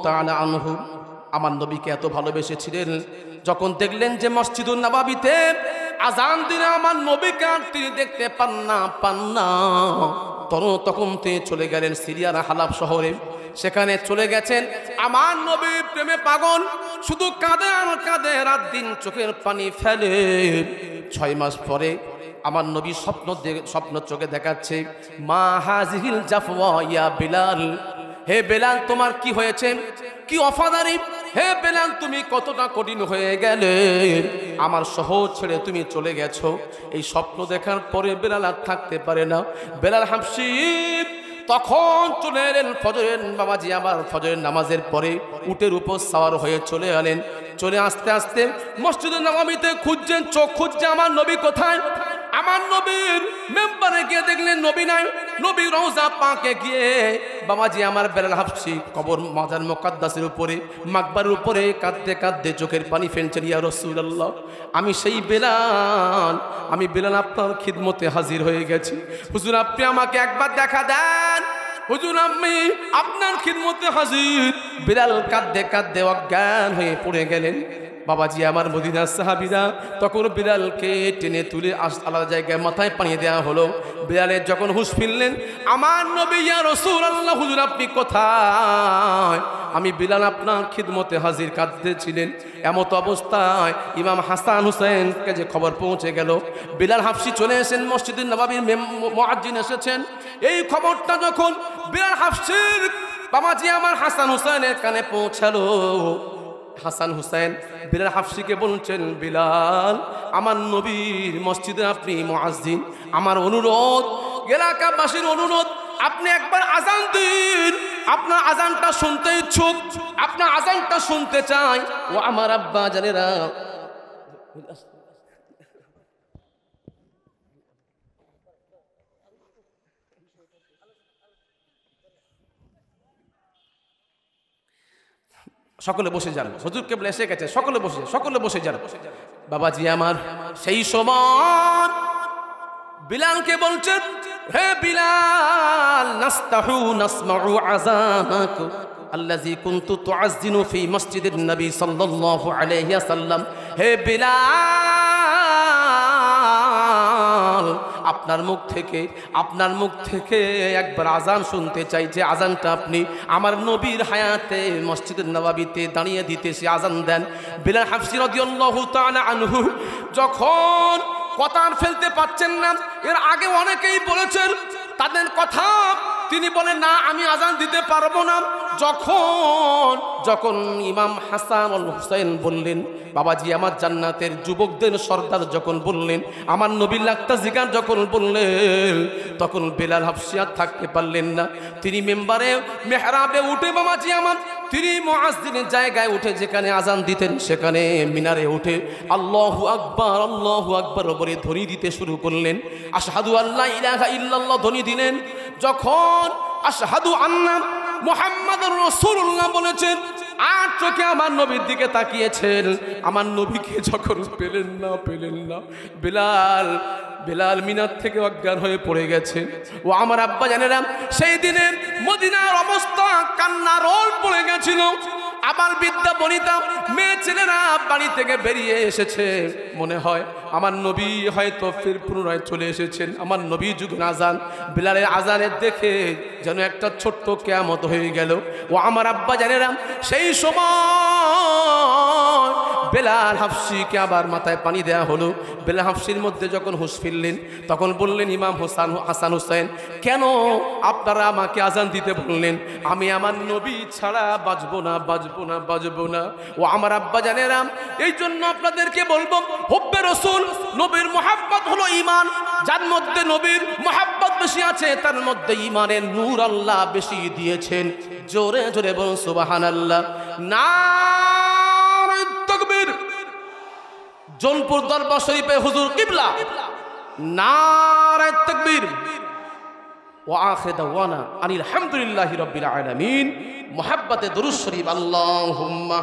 তাআলা আনহু আমার নবীকে এত ভালোবেসেছিলেন, যখন দেখলেন যে মসজিদুন নববীতে আজান দিলে আমার নবীকে আর তিনি দেখতে পান না, তখন তিনি চলে গেলেন সিরিয়ার হালাব শহরে। সেখানে চলে গেছেন আমার নবী প্রেমে পাগল, শুধু কাঁদে আর কাঁদে, রাত দিন চোখের পানি ফেলে। 6 মাস পরে আমার নবী স্বপ্ন চোখে দেখাচ্ছে, মা হাজিহিল জাফওয়া ইয়া বিলাল, হে বেলাল তোমার কি হয়েছে, কি ওফাদারি, হে বেলাল তুমি কতটা কঠিন হয়ে গেলে, আমার শহর ছেড়ে তুমি চলে গেছো। এই স্বপ্ন দেখার পরে বেলাল আর থাকতে পারে না। বেলাল হাবশী তখন চলে এলেন ফজরের বাবাজি আবার ফজরের নামাজের পরে উটের উপর সাওয়ার হয়ে চলে এলেন। চলে আস্তে আস্তে মসজিদুন নববীতে খুঁজছেন, চোখ খুঁজছে আমার নবী কোথায়। আমার নবীর মেম্বারে গিয়ে দেখলেন নবী নাই। নবী রওজা পাকে গিয়ে বাবাজি আমার বেলাল হাবশী কবর মাজার মুকাদ্দাসের উপরে মাকবারের উপরে কাঁদতে কাঁদতে চোখের পানি ফেলছেন, ইয়া রাসূলুল্লাহ আমি সেই বেলাল, আমি বেলাল আপনার খিদমতে হাজির হয়ে গেছি। হুজুর আপনি আমাকে একবার দেখা দেন, হুজুর আমি আপনার খিদমতে হাজির। বেলাল কাঁদতে কাঁদতে অজ্ঞান হয়ে পড়ে গেলেন। বাবাজি আমার মদিনার সাহাবীরা তখন বিলালকে টেনে তুলে আলাদা জায়গায় মাথায় পানি দেওয়া হলো। বিলালের যখন হুঁশ ফিরলেন, আমার নবী ইয়া রাসূলুল্লাহ হুজুর আপনি কোথায়? আমি বিলাল আপনার খিদমতে হাজির। কাঁদতেছিলেন। এমত অবস্থায় ইমাম হাসান হুসাইনকে যে খবর পৌঁছে গেল, বিলাল হাবশী চলে এসেছেন, মসজিদুন নববীর মুয়াজ্জিন এসেছেন। এই খবরটা যখন বিলাল হাবশীর বাবাজি আমার হাসান হুসাইনের কানে পৌঁছালো, হাসান হুসাইন বিলাল হাবশীকে বলছেন, বিলাল আমার নবীর মসজিদে আপনি মুয়াজ্জিন, আমার অনুরোধ, এলাকাবাসীর অনুরোধ, আপনি একবার আজান দিন, আপনার আজানটা শুনতে ইচ্ছুক, আপনার আজানটা শুনতে চাই। ও আমার আব্বা জানেরা, সকলে বসে যান, হুজুর কেবল এসে গেছে, সকলে বসে যান। বাবাজি আমার সেই সময় বিলালকে বলছেন, হে বিলাল নাস্তাহু নাসমাউ আযানাক আল্লাযী কুনতু তুআজ্জিনু ফি মসজিদিন নবী সাল্লাল্লাহু আলাইহি ওয়াসাল্লাম। হে বিলাল আপনার মুখ থেকে একবার আজান শুনতে চাই, যে আজানটা আপনি আমার নবীর হায়াতে মসজিদুন নববীতে দাঁড়িয়ে দিতে সে আজান দেন। বিলাল হাবশী রাদিয়াল্লাহু তাআলা আনহু যখন কথা ফেলতে পারছেন না, এর আগে অনেকেই বলেছেন তাদের কথা, তিনি বলেন না আমি আজান দিতে পারবো না। যখন ইমাম হাসান আল হুসাইন বললেন, বাবাজি আমার জান্নাতের যুবকদের সর্দার যখন বললেন, আমার নবীর লাক্তা জিগার যখন বললেন, তখন বিলাল হাবশী আর থাকতে পারলেন না। তিনি মেম্বারে মেহরাবে উঠে বাবাজি আমার তিনি মুয়াজ্জিনের জায়গায় উঠে যেখানে আজান দিতেন সেখানে মিনারে উঠে আল্লাহু আকবার বলে ধ্বনি দিতে শুরু করলেন। আশহাদু আল্লা ইলাহা ইল্লাল্লাহ ধ্বনি দিলেন। যখন আশহাদু আন্না মুহাম্মাদুর রাসূলুল্লাহ বলেছেন, আর চোখে আমার নবীর দিকে তাকিয়েছেন। আমার নবীকে যখন পেলেন না বিলাল মিনার থেকে অজ্ঞান হয়ে পড়ে গেছে। ও আমার আব্বা জানেরা, সেই দিনে মদিনার অবস্থা কান্নার রোল পড়ে গেছিল। আবার বিদ্যা বনিতা মেয়ে ছেলেরা বাড়ি থেকে বেরিয়ে এসেছে, মনে হয় আমার নবী হয়তো ফির পুনরায় চলে এসেছেন। আমার নবী যুগের আজান, বিলালের আজানের দেখে যেন একটা ছোট্ট কিয়ামত হয়ে গেল। ও আমার আব্বা জানেরা, সেই সময় বিলাল হাবশীকে আবার মাথায় পানি দেয়া হলো। বিলাল হাবশীর মধ্যে যখন হুঁশ ফিরলেন, তখন বললেন, ইমাম হাসান হুসাইন কেন আপনারা আমাকে আজান দিতে বললেন? আমি আমার নবী ছাড়া বাঁচবো না। ও আমার আব্বা জানেরা, এই জন্য আপনাদেরকে বলবো, হুব্বে রাসূল, নবীর মুহাব্বত হলো ঈমান। যার মধ্যে নবীর মুহাব্বত বেশি আছে তার মধ্যে ঈমানের নূর আল্লাহ বেশি দিয়েছেন। জোরে জোরে বলুন সুবহানাল্লাহ। নারে তাকবীর। জোনপুর দরবার শরীফে হুজুর কিবলা। নারে তাকবীর। ওয়া আখির দাওয়ানা আনিল হামদুলিল্লাহি রাব্বিল আলামিন। মুহাব্বতে দুরূদ শরীফ। আল্লাহুম্মা